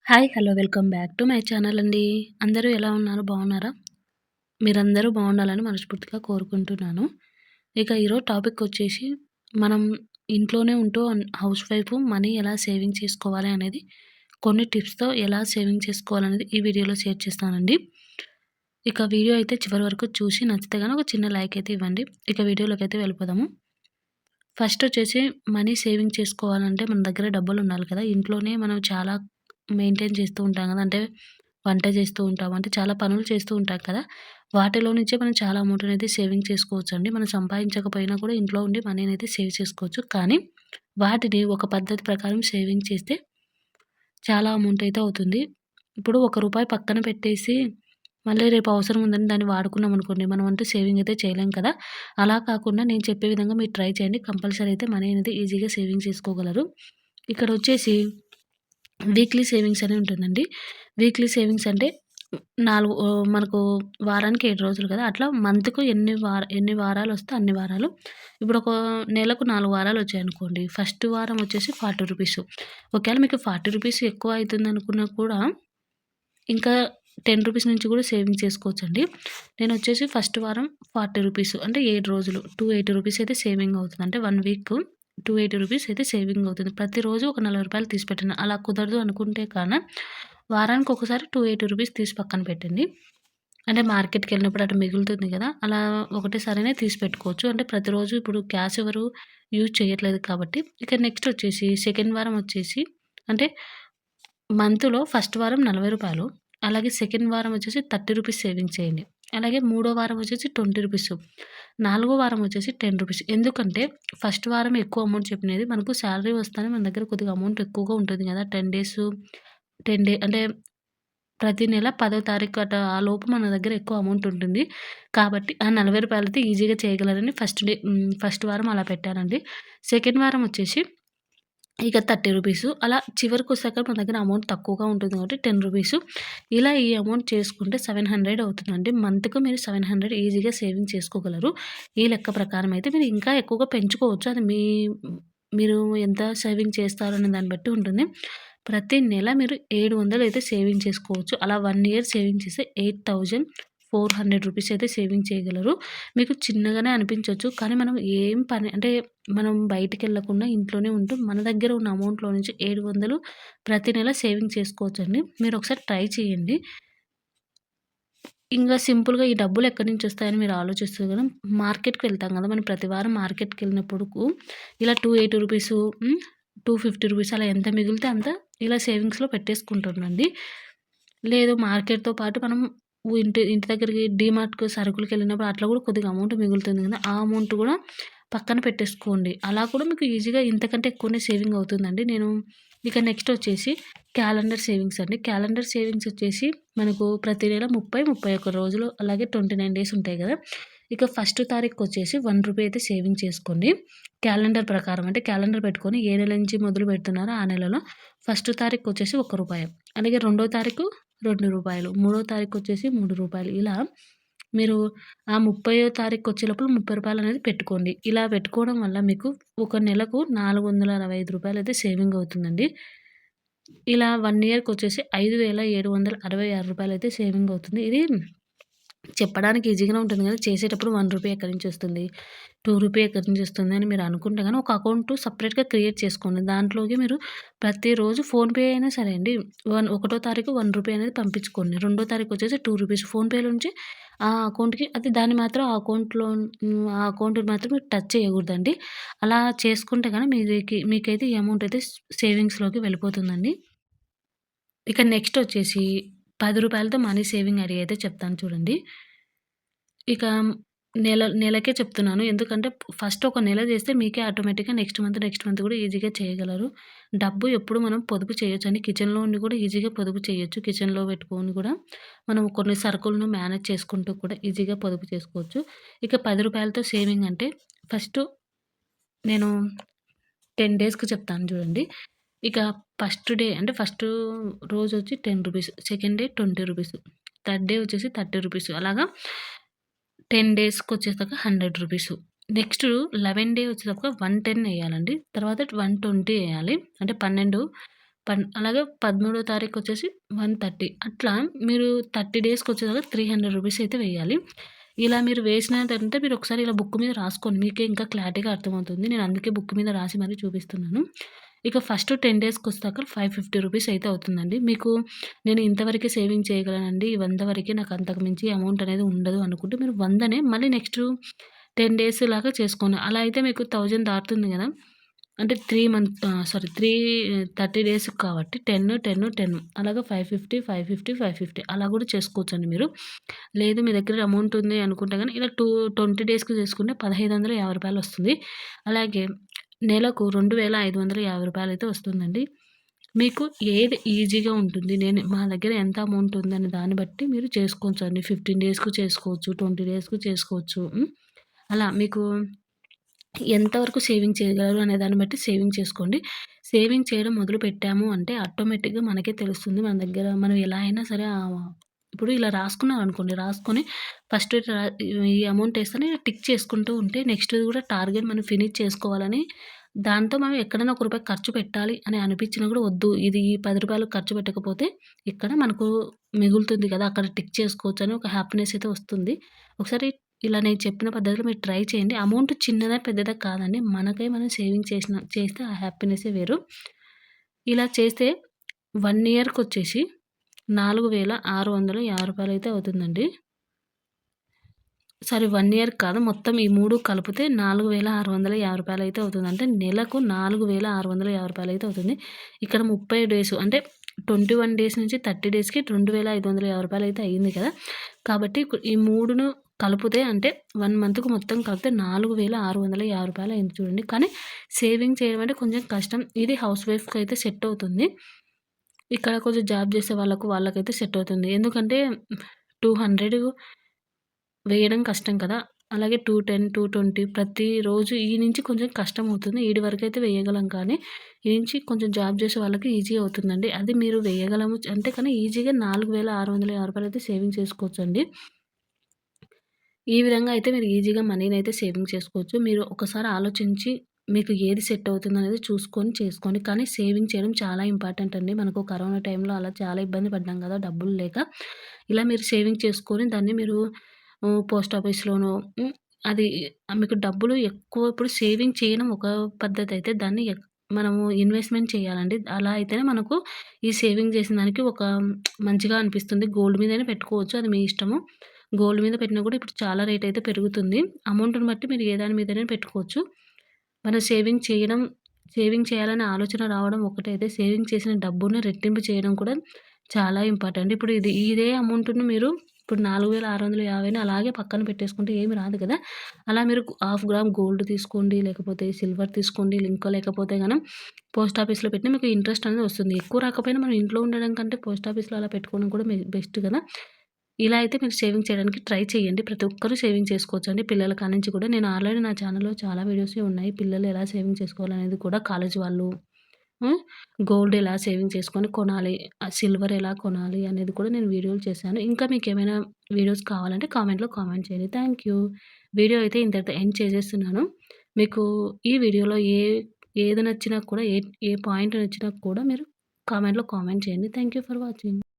Hi! Hello! Welcome back to my channel అండి. అందరూ ఎలా ఉన్నారు? బాగున్నారా? మీరందరూ బాగుండాలని మనస్ఫూర్తిగా కోరుకుంటున్నాను. ఇక ఈరోజు టాపిక్ వచ్చేసి మనం ఇంట్లోనే ఉంటూ హౌస్ వైఫ్ మనీ ఎలా సేవింగ్ చేసుకోవాలి అనేది కొన్ని టిప్స్‌తో ఎలా సేవింగ్ చేసుకోవాలనేది ఈ వీడియోలో షేర్ చేస్తానండి. ఇక వీడియో అయితే చివరి వరకు చూసి నచ్చితే గనుక ఒక చిన్న లైక్ అయితే ఇవ్వండి. ఇక వీడియోలోకైతే వెళ్ళిపోదాము. ఫస్ట్ వచ్చేసి మనీ సేవింగ్ చేసుకోవాలంటే మన దగ్గర డబ్బులు ఉండాలి కదా! ఇంట్లోనే మనం చాలా మెయింటైన్ చేస్తూ ఉంటాం కదా! అంటే వంట చేస్తూ ఉంటాం. అంటే చాలా పనులు చేస్తూ ఉంటాం కదా! వాటిలో నుంచే మనం చాలా అమౌంట్ అనేది సేవింగ్ చేసుకోవచ్చండి. మనం సంపాదించకపోయినా కూడా ఇంట్లో ఉండి మనీ అనేది సేవ్ చేసుకోవచ్చు. కానీ వాటిని ఒక పద్ధతి ప్రకారం సేవింగ్ చేస్తే చాలా అమౌంట్ అయితే అవుతుంది. ఇప్పుడు రూ. 1 పక్కన పెట్టేసి మళ్ళీ రేపు అవసరం ఉందని దాన్ని వాడుకున్నామనుకోండి, మనం అంటూ సేవింగ్ అయితే చేయలేం కదా! అలా కాకుండా నేను చెప్పే విధంగా మీరు ట్రై చేయండి. కంపల్సరీ అయితే మనీ అనేది ఈజీగా సేవింగ్ చేసుకోగలరు. ఇక్కడొచ్చేసి వీక్లీ సేవింగ్స్ అని ఉంటుందండి. వీక్లీ సేవింగ్స్ అంటే మనకు వారానికి 7 రోజులు కదా! అట్లా మంత్‌కు ఎన్ని వారాలొస్తే అన్ని వారాలు. ఇప్పుడు ఒక నెలకు 4 వారాలొచ్చాయనుకోండి. ఫస్ట్ వారం వచ్చేసి రూ. 40. ఒకవేళ మీకు రూ. 40 ఎక్కువ అయితుందనుకున్నా కూడా ఇంకా రూ. 10 నుంచి కూడా సేవింగ్ చేసుకోవచ్చండి. నేనొచ్చేసి ఫస్ట్ వారం రూ. 40 అంటే 7 రోజులు రూ. 280 అయితే సేవింగ్ అవుతుంది. అంటే 1 వీక్ రూ. 280 అయితే సేవింగ్ అవుతుంది. ప్రతిరోజు ఒక రూ. 40 తీసి పెట్టండి. అలా కుదరదు అనుకుంటే వారానికి ఒకసారి రూ. 280 తీసి పక్కన పెట్టండి. అంటే మార్కెట్‌కెళ్ళినప్పుడు అటు మిగులుతుంది గదా! అలా ఒకటేసారినే తీసి పెట్టుకోవచ్చు. అంటే ప్రతిరోజు ఇప్పుడు క్యాష్ ఎవరు యూజ్ చేయట్లేదు కాబట్టి. ఇక నెక్స్ట్ వచ్చేసి సెకండ్ వారం వచ్చేసి అంటే మంత్‌లో ఫస్ట్ వారం రూ. 40 అలాగే సెకండ్ వారం వచ్చేసి రూ. 30 సేవింగ్ చేయండి. అలాగే మూడో వారం వచ్చేసి రూ. 20 నాలుగో వారం వచ్చేసి రూ. 10 ఎందుకంటే ఫస్ట్ వారం ఎక్కువ అమౌంట్ చెప్పినది మనకు సాలరీ వస్తానే మన దగ్గర కొద్దిగా అమౌంట్ ఎక్కువగా ఉంటుంది గదా! 10 డేసు 10 డే అంటే ప్రతి నెల 10వ తారీఖు ఆ లోపు మన దగ్గర ఎక్కువ అమౌంట్ ఉంటుంది. కాబట్టి ఆ రూ. 40 అయితే ఈజీగా చేయగలరని ఫస్ట్ వారం అలా పెట్టానండి. సెకండ్ వారం వచ్చేసి ఇక రూ. 30 అలా చివరికొచ్చాక మన దగ్గర అమౌంట్ తక్కువగా ఉంటుంది కాబట్టి రూ. 10 ఇలా ఈ అమౌంట్ చేసుకుంటే 700 అవుతుందండి. మంత్‌కు మీరు 700 ఈజీగా సేవింగ్ చేసుకోగలరు. ఈ లెక్క ప్రకారం అయితే మీరు ఇంకా ఎక్కువగా పెంచుకోవచ్చు. అది మీరు ఎంత సేవింగ్ చేస్తారనే దాన్ని బట్టి ఉంటుంది. ప్రతి నెల మీరు 700 అయితే సేవింగ్ చేసుకోవచ్చు. అలా 1 ఇయర్ సేవింగ్ చేస్తే 8400 రూపీస్ అయితే సేవింగ్ చేయగలరు. మీకు చిన్నగానే అనిపించొచ్చు. కానీ మనం ఏం పని అంటే మనం బయటికెళ్ళకుండా ఇంట్లోనే ఉంటూ మన దగ్గర ఉన్న అమౌంట్‌లో నుంచి 700 ప్రతి నెల సేవింగ్ చేసుకోవచ్చండి. మీరొకసారి ట్రై చేయండి. ఇంగా సింపుల్‌గా ఈ డబ్బులు ఎక్కడి నుంచొస్తాయని మీరు ఆలోచిస్తే గన మార్కెట్‌కి వెళ్తాం గదా! మనం ప్రతి వారం మార్కెట్‌కెళ్ళినప్పుడుకు ఇలా రూ. 280 రూ. 250 అలా ఎంత మిగిలితే అంత ఇలా సేవింగ్స్‌లో పెట్టేసుకుంటానండి. లేదు మార్కెట్‌తో పాటు మనం ఇంటి ఇంటి దగ్గరికి డీమార్ట్‌కు సరుకులకెళ్ళినప్పుడు అట్లా గూడా కొద్దిగా అమౌంట్ మిగులుతుంది గదా! ఆ అమౌంట్ గూడా పక్కన పెట్టేసుకోండి. అలా కూడా మీకు ఈజీగా ఇంతకంటే ఎక్కువనే సేవింగ్ అవుతుందండి. ఇక నెక్స్ట్ వచ్చేసి క్యాలెండర్ సేవింగ్స్ అండి. క్యాలెండర్ సేవింగ్స్ వచ్చేసి మనకు ప్రతి నెల 30, 31 రోజులు అలాగే 29 డేస్ ఉంటాయి గదా! ఇక ఫస్ట్ తారీఖుకొచ్చేసి రూ. 1 అయితే సేవింగ్ చేసుకోండి. క్యాలెండర్ ప్రకారం అంటే క్యాలెండర్ పెట్టుకొని ఏ నెల నుంచి మొదలు పెడుతున్నారో ఆ నెలలో ఫస్ట్ తారీఖుకొచ్చేసి రూ. 1 అలాగే రెండో తారీఖు రూ. 2 మూడో తారీఖొచ్చేసి రూ. 3 ఇలా మీరు ఆ 30వ తారీఖొచ్చేలోపల రూ. 30 అనేది పెట్టుకోండి. ఇలా పెట్టుకోవడం వల్ల మీకు ఒక నెలకు రూ. 465 అయితే సేవింగ్ అవుతుందండి. ఇలా 1 ఇయర్‌కొచ్చేసి రూ. 5766 అయితే సేవింగ్ అవుతుంది. ఇది చెప్పడానికి ఈజీగానే ఉంటుంది గానీ, చేసేటప్పుడు రూ. 1 ఎక్కడి నుంచొస్తుంది? రూ. 2 ఎక్కడి నుంచొస్తుంది అని మీరు అనుకుంటే గాని, ఒక అకౌంట్ సెపరేట్‌గా క్రియేట్ చేసుకోండి. దాంట్లోకి మీరు ప్రతిరోజు ఫోన్‌పే అయినా సరే అండి, ఒకటో తారీఖు రూ. 1 అనేది పంపించుకోండి. రెండో తారీఖు వచ్చేసి రూ. 2 ఫోన్‌పేలో నుంచి ఆ అకౌంట్‌కి అది దాన్ని మాత్రం ఆ అకౌంట్‌ని మాత్రం మీరు టచ్ చేయకూడదండి. అలా చేసుకుంటే గాని మీకైతే ఈ అమౌంట్ అయితే సేవింగ్స్‌లోకి వెళ్ళిపోతుందండి. ఇక నెక్స్ట్ వచ్చేసి రూ. 10తో మనీ సేవింగ్ ఐడియా అయితే చెప్తాను చూడండి. ఇక నెలకే చెప్తున్నాను. ఎందుకంటే ఫస్ట్ ఒక నెల చేస్తే మీకే ఆటోమేటిక్‌గా నెక్స్ట్ మంత్ కూడా ఈజీగా చేయగలరు. డబ్బు ఎప్పుడు మనం పొదుపు చేయొచ్చండి. కిచెన్‌లో ఉండి కూడా ఈజీగా పొదుపు చేయొచ్చు. కిచెన్‌లో పెట్టుకొని కూడా మనం కొన్ని సరుకులను మేనేజ్ చేసుకుంటూ కూడా ఈజీగా పొదుపు చేసుకోవచ్చు. ఇక రూ. 10తో సేవింగ్ అంటే ఫస్టు నేను 10 డేస్‌కి చెప్తాను చూడండి. ఇక ఫస్ట్ డే అంటే ఫస్టు రోజొచ్చి రూ. 10, సెకండ్ డే రూ. 20, థర్డ్ డే వచ్చేసి రూ. 30 అలాగా 10 డేస్‌కొచ్చేసాక రూ. 100. నెక్స్ట్ 11 డే వచ్చేటప్పటికి 110 ఎయాలండి. తర్వాత 120 ఎయాలి. అంటే 12 అలాగే 13వ తారీఖొచ్చేసి 130 అట్లా మీరు 30 డేస్‌కొచ్చేదాకా రూ. 300 అయితే వేయాలి. ఇలా మీరు వేసినదంటే మీరొకసారి ఇలా బుక్ మీద రాసుకోండి. మీకే ఇంకా క్లారిటీగా అర్థమవుతుంది. నేను అందుకే బుక్ మీద రాసి మరీ చూపిస్తున్నాను. ఇక ఫస్ట్ 10 డేస్‌కొచ్చాక రూ. 550 అయితే అవుతుందండి. మీకు నేను ఇంతవరకే సేవింగ్ చేయగలనండి. ఈ 100 వరకే నాకు అంతకు మించి అమౌంట్ అనేది ఉండదు అనుకుంటే మీరు 100నే మళ్ళీ నెక్స్ట్ 10 డేస్ లాగా చేసుకోండి. అలా అయితే మీకు 1000 దాటుతుంది గదా! అంటే 30 డేస్‌కి కాబట్టి 10, 10, 10 అలాగా 550, 550, 550 అలా గూడా చేసుకోవచ్చండి మీరు. లేదు మీ దగ్గర అమౌంట్ ఉంది అనుకుంటే గనుక ఇలా 20 డేస్‌కి చేసుకుంటే రూ. 1550 వస్తుంది. అలాగే నెలకు రూ. 2550 అయితే వస్తుందండి. మీకు ఏది ఈజీగా ఉంటుంది. మా దగ్గర ఎంత అమౌంట్ ఉందనే దాన్ని బట్టి మీరు చేసుకోవచ్చండి. 15 డేస్‌కి చేసుకోవచ్చు, 20 డేస్‌కి చేసుకోవచ్చు. అలా మీకు ఎంతవరకు సేవింగ్ చేయగలరు అనే దాన్ని బట్టి సేవింగ్ చేసుకోండి. సేవింగ్ చేయడం మొదలుపెట్టాము అంటే ఆటోమేటిక్‌గా మనకే తెలుస్తుంది. మన దగ్గర మనం ఎలా అయినా సరే ఇప్పుడు ఇలా రాసుకున్నామనుకోండి. రాసుకొని ఫస్ట్ ఈ అమౌంట్ ఏస్తేనే టిక్ చేసుకుంటూ ఉంటే నెక్స్ట్‌ది కూడా టార్గెట్ మనం ఫినిష్ చేసుకోవాలని దాంతో మనం ఎక్కడైనా ఒక రూపాయి ఖర్చు పెట్టాలి అని అనిపించినా కూడా వద్దు. ఇది ఈ రూ. 10 ఖర్చు పెట్టకపోతే ఇక్కడ మనకు మిగులుతుంది కదా! అక్కడ టిక్ చేసుకోవచ్చు అని ఒక హ్యాపీనెస్ అయితే వస్తుంది. ఒకసారి ఇలా నేను చెప్పిన పద్ధతిలో మీరు ట్రై చేయండి. అమౌంట్ చిన్నదా, పెద్దదా కాదండి. మనకై మనం సేవింగ్ చేస్తే ఆ హ్యాపీనెస్సే వేరు. ఇలా చేస్తే 1 ఇయర్‌కొచ్చేసి రూ. 4,650 అయితే అవుతుందండి. సారీ 1 ఇయర్ కాదు. మొత్తం ఈ 3 కలిపితే రూ. 4,650 అయితే అవుతుంది. అంటే నెలకు రూ. 4,650 అయితే అవుతుంది. ఇక్కడ 30 డేస్ అంటే 21 డేస్ నుంచి 30 డేస్‌కి రూ. 2,550 అయితే అయింది కదా! కాబట్టి ఈ 3ను కలిపితే అంటే 1 మంత్‌కి మొత్తం కలిపితే రూ. 4,650 అయింది చూడండి. కానీ సేవింగ్ చేయడం అంటే కొంచెం కష్టం. ఇది హౌస్ వైఫ్‌కి అయితే సెట్ అవుతుంది. ఇక్కడ కొంచెం జాబ్ చేసే వాళ్ళకైతే సెట్ అవుతుంది. ఎందుకంటే 200 వేయడం కష్టం కదా! అలాగే 210, 220 ప్రతిరోజు ఈ నుంచి కొంచెం కష్టమవుతుంది. ఈడి వరకైతే వేయగలం కానీ, ఈ నుంచి కొంచెం జాబ్ చేసే వాళ్ళకి ఈజీ అవుతుందండి. అది మీరు వేయగలము అంటే కానీ ఈజీగా రూ. 4,650 అయితే సేవింగ్ చేసుకోవచ్చండి. ఈ విధంగా అయితే మీరు ఈజీగా మనీనైతే సేవింగ్ చేసుకోవచ్చు. మీరు ఒకసారి ఆలోచించి మీకు ఏది సెట్ అవుతుందనేది చూసుకొని చేసుకోండి. కానీ సేవింగ్ చేయడం చాలా ఇంపార్టెంట్ అండి. మనకు కరోనా టైంలో అలా చాలా ఇబ్బంది పడ్డాం కదా! డబ్బులు లేక. ఇలా మీరు సేవింగ్ చేసుకొని దాన్ని మీరు పోస్ట్ ఆఫీస్‌లోనో అది మీకు డబ్బులు ఎక్కువ ఇప్పుడు సేవింగ్ చేయడం ఒక పద్ధతయితే దాన్ని మనము ఇన్వెస్ట్‌మెంట్ చేయాలండి. అలా అయితేనే మనకు ఈ సేవింగ్ చేసిన దానికి ఒక మంచిగా అనిపిస్తుంది. గోల్డ్ మీదైనా పెట్టుకోవచ్చు. అది మీ ఇష్టము. గోల్డ్ మీద పెట్టినా కూడా ఇప్పుడు చాలా రేట్ అయితే పెరుగుతుంది. అమౌంట్‌ని బట్టి మీరు ఏ దాని మీదైనా పెట్టుకోవచ్చు. మనం సేవింగ్ చేయాలనే ఆలోచన రావడం ఒకటైతే, సేవింగ్ చేసిన డబ్బుని రెట్టింపు చేయడం కూడా చాలా ఇంపార్టెంట్. ఇప్పుడు ఇదే అమౌంట్‌ని మీరు ఇప్పుడు 4,650ని అలాగే పక్కన పెట్టేసుకుంటే ఏమి రాదు కదా! అలా మీరు హాఫ్ గ్రామ్ గోల్డ్ తీసుకోండి, లేకపోతే సిల్వర్ తీసుకోండి, ఇంకా లేకపోతే గనం పోస్ట్ ఆఫీస్‌లో పెట్టినా మీకు ఇంట్రెస్ట్ అనేది వస్తుంది. ఎక్కువ రాకపోయినా మనం ఇంట్లో ఉండడం కంటే పోస్ట్ ఆఫీస్‌లో అలా పెట్టుకోవడం కూడా బెస్ట్ కదా! ఇలా అయితే మీరు సేవింగ్ చేయడానికి ట్రై చేయండి. ప్రతి ఒక్కరు సేవింగ్ చేసుకోవచ్చండి. పిల్లల కానించి కూడా నేను ఆల్రెడీ నా ఛానల్‌లో చాలా వీడియోసే ఉన్నాయి. పిల్లలు ఎలా సేవింగ్ చేసుకోవాలనేది కూడా కాలేజీ వాళ్ళు హ్మ్. గోల్డ్ ఎలా సేవింగ్ చేసుకొని కొనాలి, సిల్వర్ ఎలా కొనాలి అనేది కూడా నేను వీడియోలు చేశాను. ఇంకా మీకేమైనా వీడియోస్ కావాలంటే కామెంట్ చేయండి. Thank you. వీడియో అయితే ఇంతటితో ఎండ్ చేసేస్తున్నాను. మీకు ఈ వీడియోలో ఏది నచ్చినా కూడా ఏ పాయింట్ నచ్చినా కూడా మీరు కామెంట్ చేయండి. Thank you for watching.